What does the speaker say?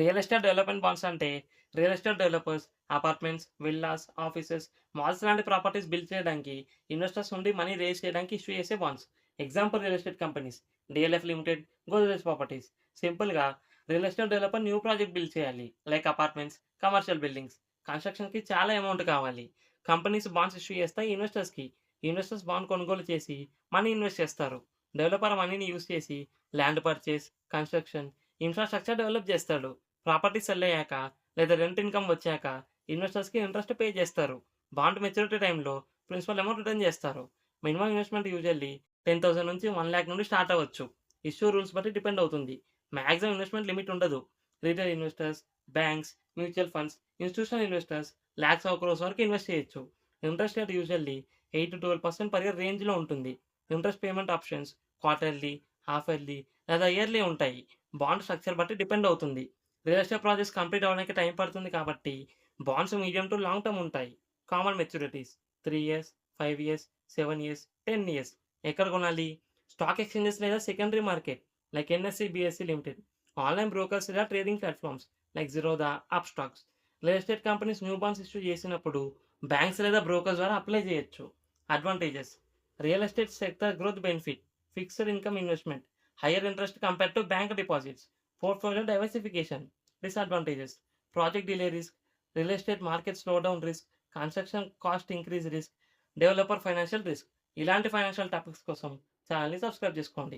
Real estate development bonds అంటే real estate developers apartments, villas, offices, malls లాంటి properties build చేయడానికి investors నుండి money raise చేయడానికి issue చేసే bonds. Example real estate companies, DLF limited, Godrej properties. సింపుల్‌గా real estate developer new project build చేయాలి. Like apartments, commercial buildings. కన్‌స్ట్రక్షన్‌కి చాలా amount కావాలి. కంపెనీస్ బాండ్స్ ఇష్యూ చేస్తాయి ఇన్వెస్టర్స్‌కి. ఇన్వెస్టర్స్ బాండ్ కొనుగోలు చేసి మనీ ఇన్వెస్ట్ చేస్తారు. డెవలపర్ మనీని యూజ్ చేసి land purchase, construction, infrastructure develop చేస్తాడు. ప్రాపర్టీ సెల్ అయ్యాక లేదా రెంట్ ఇన్‌కమ్ వచ్చాక ఇన్వెస్టర్స్‌కి ఇంట్రెస్ట్ పే చేస్తారు. బాండ్ మెచ్యూరిటీ టైమ్‌లో ప్రిన్సిపల్ అమౌంట్ రిటర్న్ చేస్తారు. మినిమమ్ ఇన్వెస్ట్‌మెంట్ యూజువల్లీ 10,000 నుంచి 1,00,000 నుండి స్టార్ట్ అవ్వచ్చు. ఇష్యూ రూల్స్ బట్టి డిపెండ్ అవుతుంది. మాక్సిమం ఇన్వెస్ట్‌మెంట్ లిమిట్ ఉండదు. Retail investors, banks, mutual funds, institutional investors lakhs of crores వరకు ఇన్వెస్ట్ చేయొచ్చు. Interest rate usually 8-12% per year రేంజ్‌లో ఉంటుంది. Interest payment options quarterly, half yearly లేదా ఇయర్లీ ఉంటాయి. బాండ్ స్ట్రక్చర్ బట్టి డిపెండ్ అవుతుంది. రియల్ ఎస్టేట్ ప్రాజెక్ట్స్ కంప్లీట్ అవ్వడానికి టైం పడుతుంది కాబట్టి bonds medium to long term ఉంటాయి. Common maturities 3 years, 5 years, 7 years, 10 years. ఎక్కడ కొనాలి? స్టాక్ ఎక్స్చేంజెస్ లేదా secondary market like NSC, BSC limited. Online brokers లేదా trading platforms like Zerodha, Upstox. Real estate companies new bonds issue చేసినప్పుడు banks లేదా brokers ద్వారా apply చేయొచ్చు. Advantages: real estate sector growth benefit, fixed income investment, hire interest compared to bank deposits, portfolio diversification. Disadvantages: project delay risk, real estate market slowdown risk, construction cost increase risk, developer financial risk. ఇలాంటి financial topics కోసం ఛానెల్‌ని subscribe చేసుకోండి.